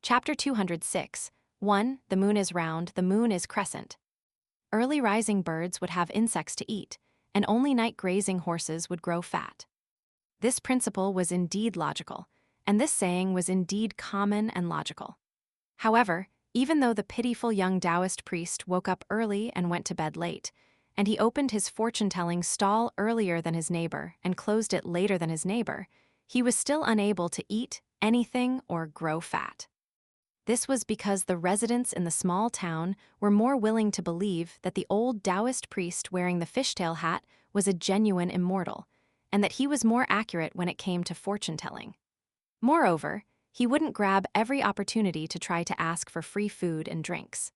Chapter 206. 1. The moon is round, the moon is crescent. Early rising birds would have insects to eat, and only night grazing horses would grow fat. This principle was indeed logical, and this saying was indeed common and logical. However, even though the pitiful young Taoist priest woke up early and went to bed late, and he opened his fortune-telling stall earlier than his neighbor and closed it later than his neighbor, he was still unable to eat anything or grow fat. This was because the residents in the small town were more willing to believe that the old Taoist priest wearing the fishtail hat was a genuine immortal, and that he was more accurate when it came to fortune-telling. Moreover, he wouldn't grab every opportunity to try to ask for free food and drinks.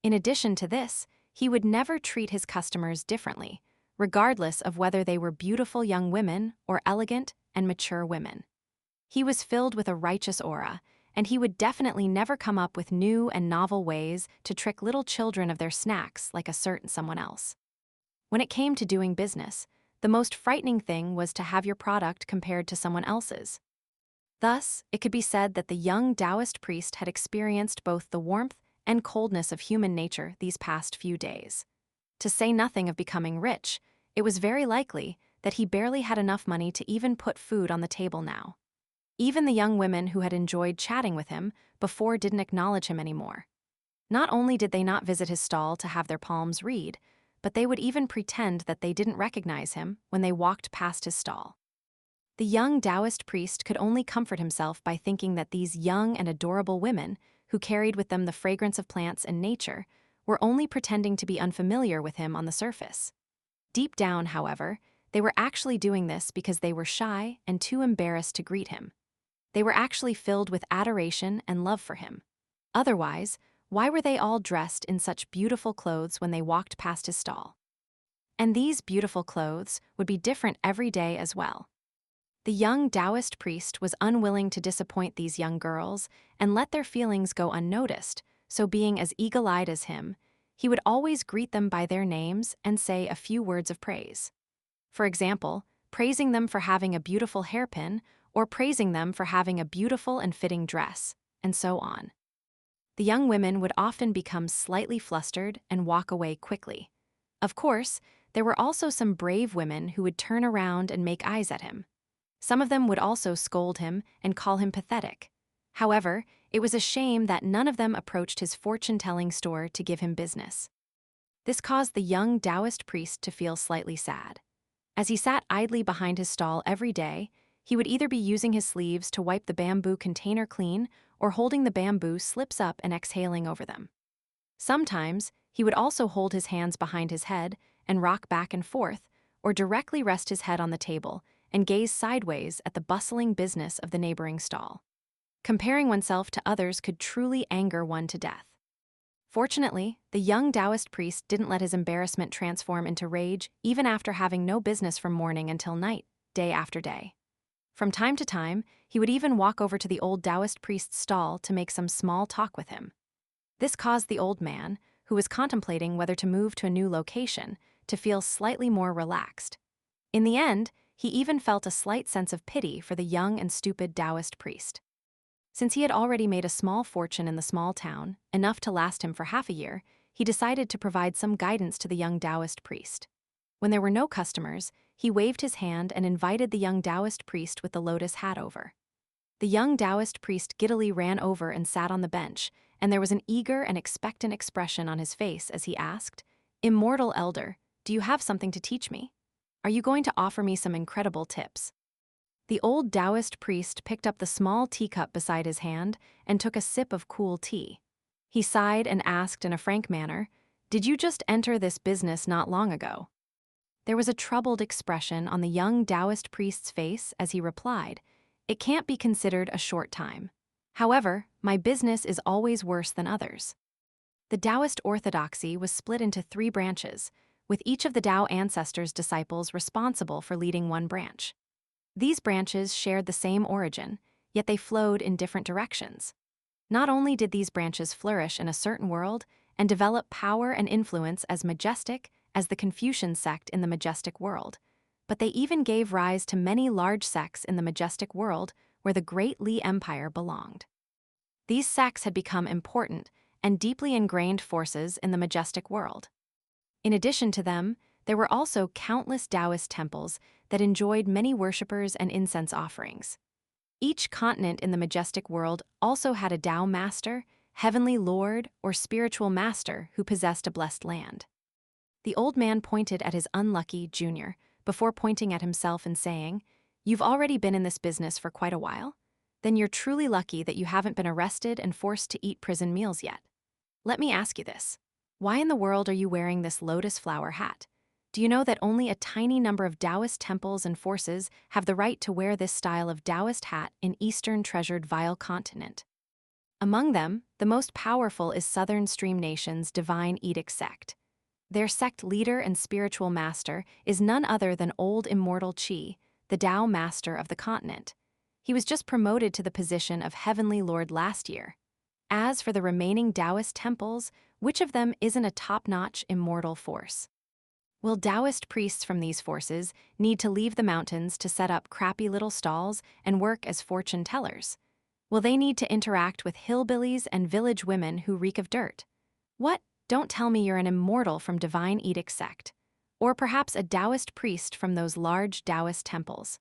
In addition to this, he would never treat his customers differently, regardless of whether they were beautiful young women or elegant and mature women. He was filled with a righteous aura, and he would definitely never come up with new and novel ways to trick little children of their snacks like a certain someone else. When it came to doing business, the most frightening thing was to have your product compared to someone else's. Thus, it could be said that the young Taoist priest had experienced both the warmth and coldness of human nature these past few days. To say nothing of becoming rich, it was very likely that he barely had enough money to even put food on the table now. Even the young women who had enjoyed chatting with him before didn't acknowledge him anymore. Not only did they not visit his stall to have their palms read, but they would even pretend that they didn't recognize him when they walked past his stall. The young Taoist priest could only comfort himself by thinking that these young and adorable women, who carried with them the fragrance of plants and nature, were only pretending to be unfamiliar with him on the surface. Deep down, however, they were actually doing this because they were shy and too embarrassed to greet him. They were actually filled with adoration and love for him. Otherwise, why were they all dressed in such beautiful clothes when they walked past his stall? And these beautiful clothes would be different every day as well. The young Taoist priest was unwilling to disappoint these young girls and let their feelings go unnoticed, so being as eagle-eyed as him, he would always greet them by their names and say a few words of praise. For example, praising them for having a beautiful hairpin or praising them for having a beautiful and fitting dress, and so on. The young women would often become slightly flustered and walk away quickly. Of course, there were also some brave women who would turn around and make eyes at him. Some of them would also scold him and call him pathetic. However, it was a shame that none of them approached his fortune-telling store to give him business. This caused the young Taoist priest to feel slightly sad. As he sat idly behind his stall every day, he would either be using his sleeves to wipe the bamboo container clean or holding the bamboo slips up and exhaling over them. Sometimes, he would also hold his hands behind his head and rock back and forth, or directly rest his head on the table and gaze sideways at the bustling business of the neighboring stall. Comparing oneself to others could truly anger one to death. Fortunately, the young Taoist priest didn't let his embarrassment transform into rage even after having no business from morning until night, day after day. From time to time, he would even walk over to the old Taoist priest's stall to make some small talk with him. This caused the old man, who was contemplating whether to move to a new location, to feel slightly more relaxed. In the end, he even felt a slight sense of pity for the young and stupid Taoist priest. Since he had already made a small fortune in the small town, enough to last him for half a year, he decided to provide some guidance to the young Taoist priest. When there were no customers, he waved his hand and invited the young Taoist priest with the lotus hat over. The young Taoist priest giddily ran over and sat on the bench, and there was an eager and expectant expression on his face as he asked, "Immortal elder, do you have something to teach me? Are you going to offer me some incredible tips?" The old Taoist priest picked up the small teacup beside his hand and took a sip of cool tea. He sighed and asked in a frank manner, "Did you just enter this business not long ago?" There was a troubled expression on the young Taoist priest's face as he replied, "It can't be considered a short time. However, my business is always worse than others." The Taoist orthodoxy was split into 3 branches, with each of the Tao ancestors' disciples responsible for leading one branch. These branches shared the same origin, yet they flowed in different directions. Not only did these branches flourish in a certain world and develop power and influence as majestic as the Confucian sect in the majestic world, but they even gave rise to many large sects in the majestic world where the great Li Empire belonged. These sects had become important and deeply ingrained forces in the majestic world. In addition to them, there were also countless Taoist temples that enjoyed many worshippers and incense offerings. Each continent in the majestic world also had a Tao master, heavenly lord, or spiritual master who possessed a blessed land. The old man pointed at his unlucky junior before pointing at himself and saying, "You've already been in this business for quite a while? Then you're truly lucky that you haven't been arrested and forced to eat prison meals yet. Let me ask you this. Why in the world are you wearing this lotus flower hat? Do you know that only a tiny number of Taoist temples and forces have the right to wear this style of Taoist hat in Eastern treasured vile continent? Among them, the most powerful is Southern Stream Nation's Divine Edict sect. Their sect leader and spiritual master is none other than Old Immortal Chi, the Tao master of the continent. He was just promoted to the position of Heavenly Lord last year. As for the remaining Taoist temples, which of them isn't a top-notch immortal force? Will Taoist priests from these forces need to leave the mountains to set up crappy little stalls and work as fortune tellers? Will they need to interact with hillbillies and village women who reek of dirt? What? Don't tell me you're an immortal from Divine Edict sect. Or perhaps a Taoist priest from those large Taoist temples.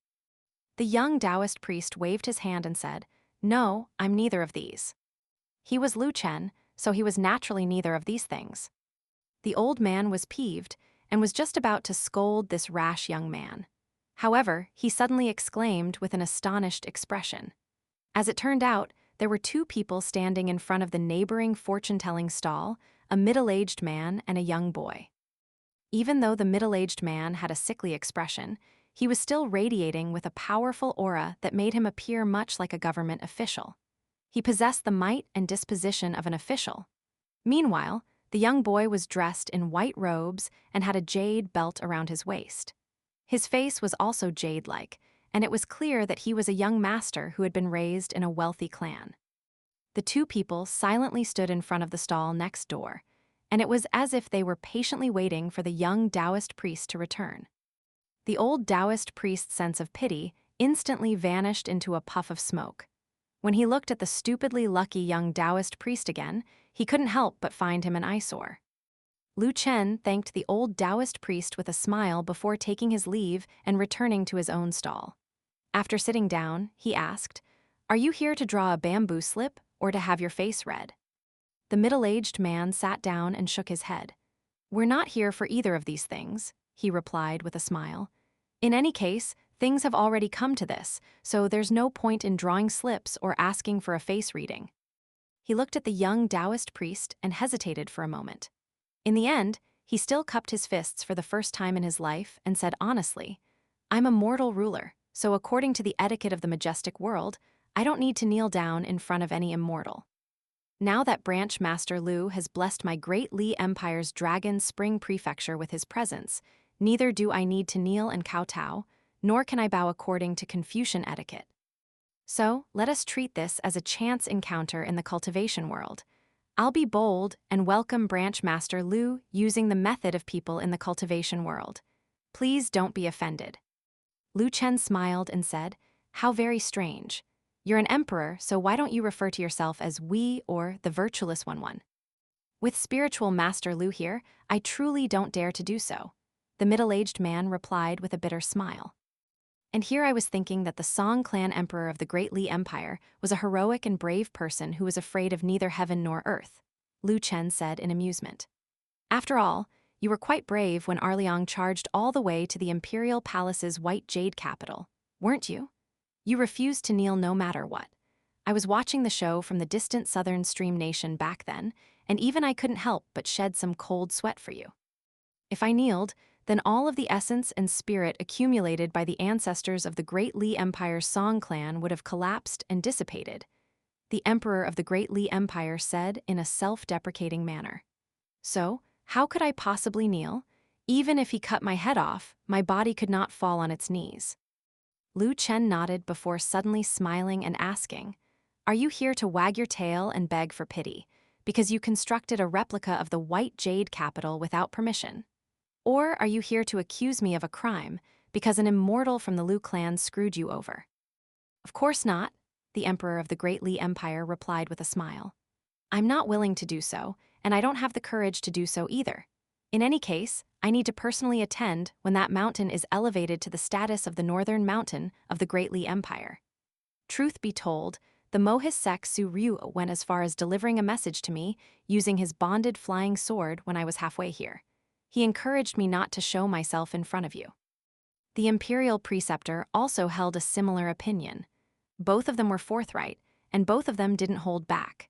The young Taoist priest waved his hand and said, "No, I'm neither of these." He was Lu Chen, so he was naturally neither of these things. The old man was peeved and was just about to scold this rash young man. However, he suddenly exclaimed with an astonished expression. As it turned out, there were two people standing in front of the neighboring fortune-telling stall, a middle-aged man and a young boy. Even though the middle-aged man had a sickly expression, he was still radiating with a powerful aura that made him appear much like a government official. He possessed the might and disposition of an official. Meanwhile, the young boy was dressed in white robes and had a jade belt around his waist. His face was also jade-like, and it was clear that he was a young master who had been raised in a wealthy clan. The two people silently stood in front of the stall next door, and it was as if they were patiently waiting for the young Taoist priest to return. The old Taoist priest's sense of pity instantly vanished into a puff of smoke. When he looked at the stupidly lucky young Taoist priest again, he couldn't help but find him an eyesore. Lu Chen thanked the old Taoist priest with a smile before taking his leave and returning to his own stall. After sitting down, he asked, "Are you here to draw a bamboo slip or to have your face read?" The middle-aged man sat down and shook his head. "We're not here for either of these things," he replied with a smile. "In any case, things have already come to this, so there's no point in drawing slips or asking for a face reading." He looked at the young Taoist priest and hesitated for a moment. In the end, he still cupped his fists for the first time in his life and said honestly, "I'm a mortal ruler, so according to the etiquette of the majestic world, I don't need to kneel down in front of any immortal. Now that Branch Master Lu has blessed my great Li Empire's Dragon Spring Prefecture with his presence, neither do I need to kneel and kowtow, nor can I bow according to Confucian etiquette. So, let us treat this as a chance encounter in the cultivation world. I'll be bold and welcome Branch Master Lu using the method of people in the cultivation world. Please don't be offended." Lu Chen smiled and said, "How very strange. You're an emperor, so why don't you refer to yourself as we or the virtuous one? With spiritual Master Lu here, I truly don't dare to do so," the middle-aged man replied with a bitter smile. "And here I was thinking that the Song clan emperor of the Great Li Empire was a heroic and brave person who was afraid of neither heaven nor earth," Lu Chen said in amusement. "After all, you were quite brave when Arliang charged all the way to the imperial palace's white jade capital, weren't you? You refused to kneel no matter what. I was watching the show from the distant Southern Stream Nation back then, and even I couldn't help but shed some cold sweat for you. If I kneeled, then all of the essence and spirit accumulated by the ancestors of the Great Li Empire's Song clan would have collapsed and dissipated," the emperor of the Great Li Empire said in a self-deprecating manner. "So, how could I possibly kneel? Even if he cut my head off, my body could not fall on its knees." Lu Chen nodded before suddenly smiling and asking, "Are you here to wag your tail and beg for pity, because you constructed a replica of the white jade capital without permission? Or are you here to accuse me of a crime because an immortal from the Lu clan screwed you over?" "Of course not," the emperor of the Great Li Empire replied with a smile. I'm not willing to do so, and I don't have the courage to do so either. In any case, I need to personally attend when that mountain is elevated to the status of the northern mountain of the Great Li Empire. Truth be told, the Mohis Sek Su Ryu went as far as delivering a message to me using his bonded flying sword when I was halfway here. He encouraged me not to show myself in front of you. The imperial preceptor also held a similar opinion. Both of them were forthright, and both of them didn't hold back.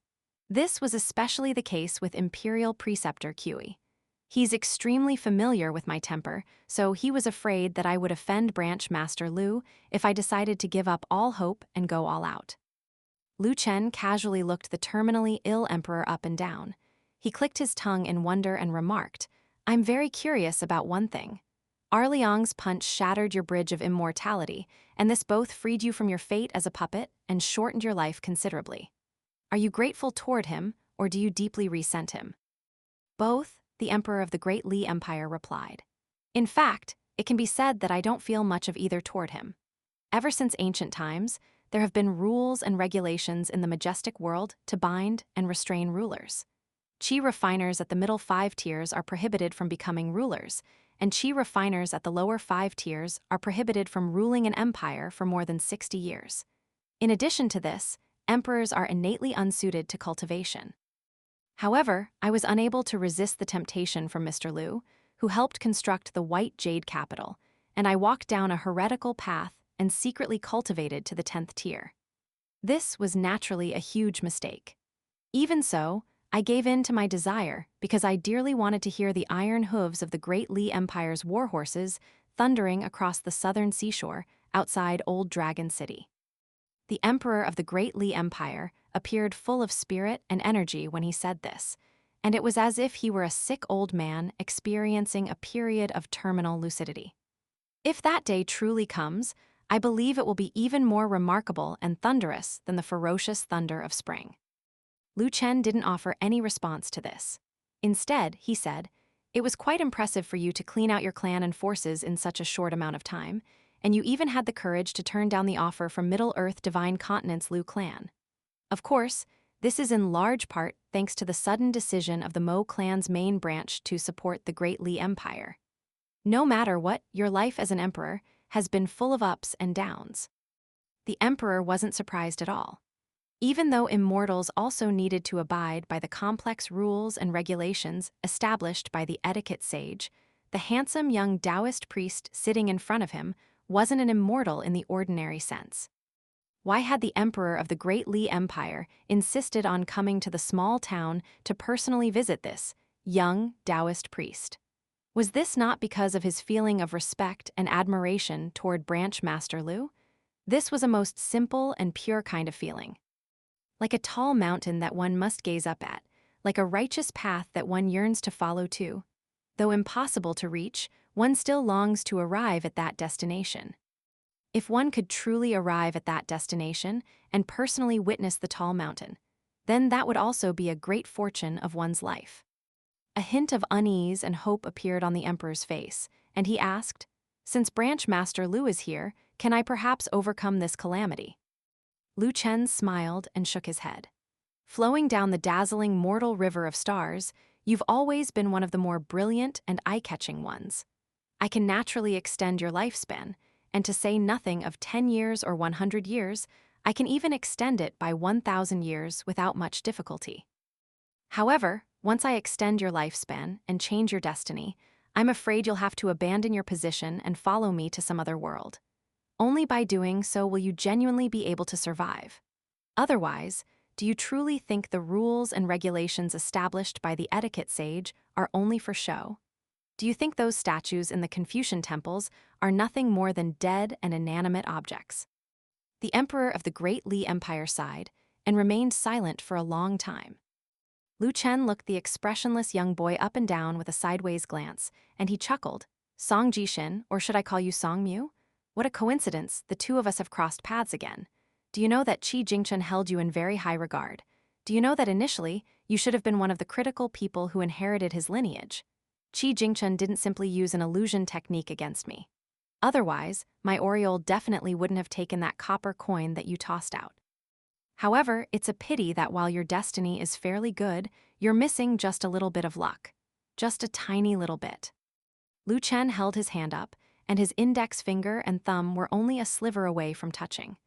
This was especially the case with imperial preceptor Kui. He's extremely familiar with my temper, so he was afraid that I would offend Branch Master Lu if I decided to give up all hope and go all out. Lu Chen casually looked the terminally ill emperor up and down. He clicked his tongue in wonder and remarked, I'm very curious about one thing. Arliang's punch shattered your bridge of immortality, and this both freed you from your fate as a puppet and shortened your life considerably. Are you grateful toward him, or do you deeply resent him? Both, the emperor of the Great Li Empire replied. In fact, it can be said that I don't feel much of either toward him. Ever since ancient times, there have been rules and regulations in the majestic world to bind and restrain rulers. Qi refiners at the middle 5 tiers are prohibited from becoming rulers, and Qi refiners at the lower 5 tiers are prohibited from ruling an empire for more than 60 years. In addition to this, emperors are innately unsuited to cultivation. However, I was unable to resist the temptation from Mr. Liu, who helped construct the White Jade capital, and I walked down a heretical path and secretly cultivated to the 10th tier. This was naturally a huge mistake. Even so, I gave in to my desire because I dearly wanted to hear the iron hooves of the Great Li Empire's warhorses thundering across the southern seashore outside Old Dragon City. The emperor of the Great Li Empire appeared full of spirit and energy when he said this, and it was as if he were a sick old man experiencing a period of terminal lucidity. If that day truly comes, I believe it will be even more remarkable and thunderous than the ferocious thunder of spring. Lu Chen didn't offer any response to this. Instead, he said, it was quite impressive for you to clean out your clan and forces in such a short amount of time, and you even had the courage to turn down the offer from Middle-earth Divine Continent's Lu clan. Of course, this is in large part thanks to the sudden decision of the Mo clan's main branch to support the Great Li Empire. No matter what, your life as an emperor has been full of ups and downs. The emperor wasn't surprised at all. Even though immortals also needed to abide by the complex rules and regulations established by the etiquette sage, the handsome young Taoist priest sitting in front of him wasn't an immortal in the ordinary sense. Why had the emperor of the Great Li Empire insisted on coming to the small town to personally visit this young Taoist priest? Was this not because of his feeling of respect and admiration toward Branch Master Lu? This was a most simple and pure kind of feeling. Like a tall mountain that one must gaze up at, like a righteous path that one yearns to follow too. Though impossible to reach, one still longs to arrive at that destination. If one could truly arrive at that destination and personally witness the tall mountain, then that would also be a great fortune of one's life. A hint of unease and hope appeared on the emperor's face, and he asked, since Branch Master Lu is here, can I perhaps overcome this calamity? Lu Chen smiled and shook his head. Flowing down the dazzling mortal river of stars, you've always been one of the more brilliant and eye-catching ones. I can naturally extend your lifespan, and to say nothing of 10 years or 100 years, I can even extend it by 1,000 years without much difficulty. However, once I extend your lifespan and change your destiny, I'm afraid you'll have to abandon your position and follow me to some other world. Only by doing so will you genuinely be able to survive. Otherwise, do you truly think the rules and regulations established by the etiquette sage are only for show? Do you think those statues in the Confucian temples are nothing more than dead and inanimate objects? The emperor of the Great Li Empire sighed and remained silent for a long time. Lu Chen looked the expressionless young boy up and down with a sideways glance, and he chuckled. Song Jishin, or should I call you Song Mu? What a coincidence, the two of us have crossed paths again. Do you know that Qi Jingchen held you in very high regard? Do you know that initially, you should have been one of the critical people who inherited his lineage? Qi Jingchen didn't simply use an illusion technique against me. Otherwise, my Oriole definitely wouldn't have taken that copper coin that you tossed out. However, it's a pity that while your destiny is fairly good, you're missing just a little bit of luck. Just a tiny little bit. Lu Chen held his hand up, and his index finger and thumb were only a sliver away from touching.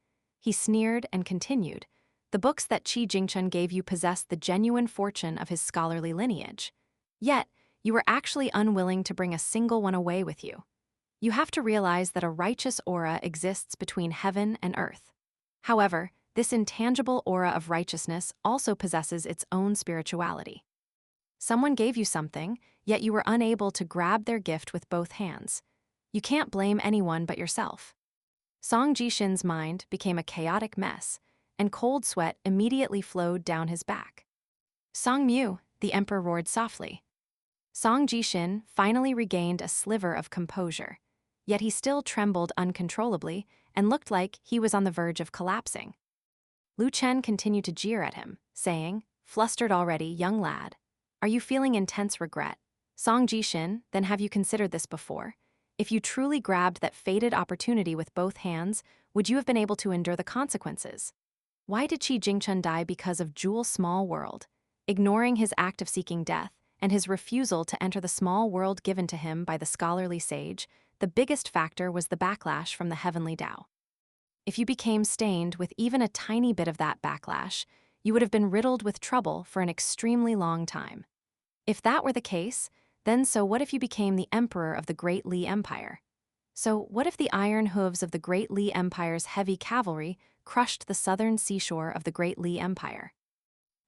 He sneered and continued, "The books that Qi Jingchen gave you possess the genuine fortune of his scholarly lineage. Yet, you were actually unwilling to bring a single one away with you. You have to realize that a righteous aura exists between heaven and earth. However, this intangible aura of righteousness also possesses its own spirituality. Someone gave you something, yet you were unable to grab their gift with both hands. You can't blame anyone but yourself." Song Jishin's mind became a chaotic mess, and cold sweat immediately flowed down his back. "Song Mu," the emperor roared softly. Song Jishin finally regained a sliver of composure, yet he still trembled uncontrollably and looked like he was on the verge of collapsing. Lu Chen continued to jeer at him, saying, "Flustered already, young lad. Are you feeling intense regret? Song Jishin, then have you considered this before? If you truly grabbed that fated opportunity with both hands, would you have been able to endure the consequences? Why did Qi Jingchen die because of Jewel's small world, ignoring his act of seeking death and his refusal to enter the small world given to him by the scholarly sage? The biggest factor was the backlash from the heavenly Tao. If you became stained with even a tiny bit of that backlash, you would have been riddled with trouble for an extremely long time. If that were the case, then so what if you became the emperor of the Great Li Empire? So what if the iron hooves of the Great Li Empire's heavy cavalry crushed the southern seashore of the Great Li Empire?"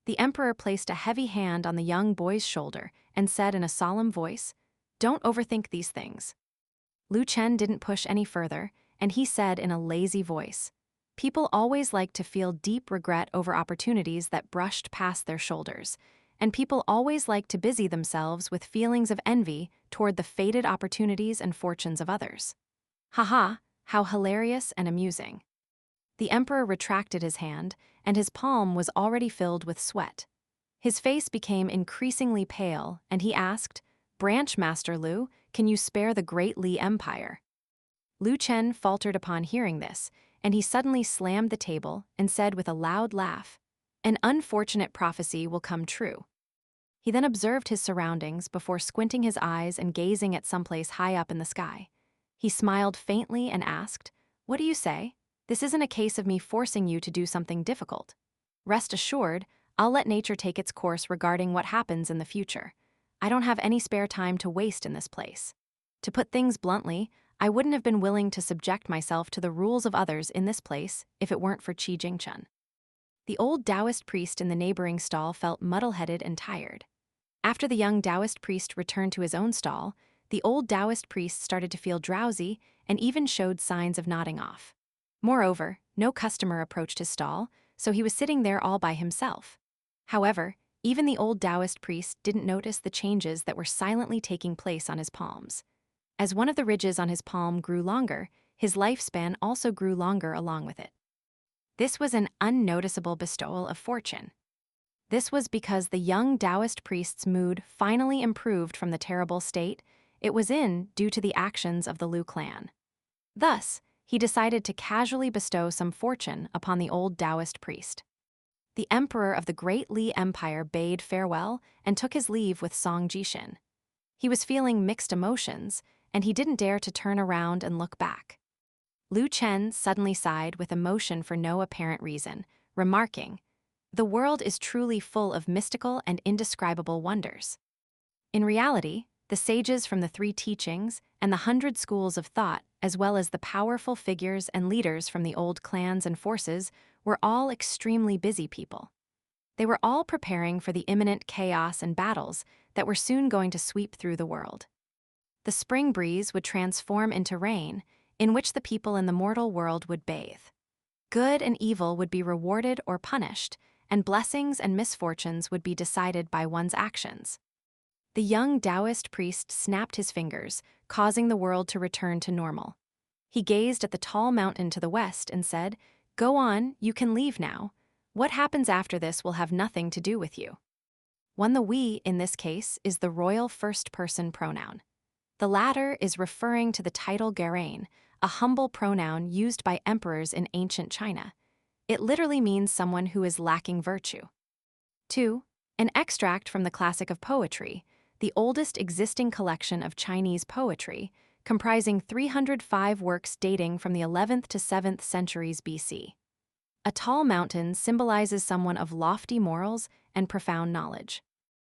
The emperor placed a heavy hand on the young boy's shoulder and said in a solemn voice, "Don't overthink these things." Lu Chen didn't push any further, and he said in a lazy voice, "People always like to feel deep regret over opportunities that brushed past their shoulders, and people always like to busy themselves with feelings of envy toward the fated opportunities and fortunes of others. Haha, how hilarious and amusing." The emperor retracted his hand, and his palm was already filled with sweat. His face became increasingly pale, and he asked, "Branch Master Lu, can you spare the Great Li Empire?" Lu Chen faltered upon hearing this, and he suddenly slammed the table and said with a loud laugh, "An unfortunate prophecy will come true." He then observed his surroundings before squinting his eyes and gazing at someplace high up in the sky. He smiled faintly and asked, "What do you say? This isn't a case of me forcing you to do something difficult. Rest assured, I'll let nature take its course regarding what happens in the future. I don't have any spare time to waste in this place. To put things bluntly, I wouldn't have been willing to subject myself to the rules of others in this place if it weren't for Qi Jingchen." The old Taoist priest in the neighboring stall felt muddle-headed and tired. After the young Taoist priest returned to his own stall, the old Taoist priest started to feel drowsy and even showed signs of nodding off. Moreover, no customer approached his stall, so he was sitting there all by himself. However, even the old Taoist priest didn't notice the changes that were silently taking place on his palms. As one of the ridges on his palm grew longer, his lifespan also grew longer along with it. This was an unnoticeable bestowal of fortune. This was because the young Taoist priest's mood finally improved from the terrible state it was in due to the actions of the Lu clan. Thus, he decided to casually bestow some fortune upon the old Taoist priest. The emperor of the Great Li Empire bade farewell and took his leave with Song Jishin. He was feeling mixed emotions, and he didn't dare to turn around and look back. Lu Chen suddenly sighed with emotion for no apparent reason, remarking, "The world is truly full of mystical and indescribable wonders." In reality, the sages from the 3 teachings and the 100 schools of thought, as well as the powerful figures and leaders from the old clans and forces, were all extremely busy people. They were all preparing for the imminent chaos and battles that were soon going to sweep through the world. The spring breeze would transform into rain, in which the people in the mortal world would bathe. Good and evil would be rewarded or punished, and blessings and misfortunes would be decided by one's actions. The young Taoist priest snapped his fingers, causing the world to return to normal. He gazed at the tall mountain to the west and said, "Go on, you can leave now. What happens after this will have nothing to do with you." The we in this case is the royal first-person pronoun. The latter is referring to the title Gerain, a humble pronoun used by emperors in ancient China. It literally means someone who is lacking virtue. 2. An extract from the classic of poetry, the oldest existing collection of Chinese poetry, comprising 305 works dating from the 11th to 7th centuries BC. A tall mountain symbolizes someone of lofty morals and profound knowledge.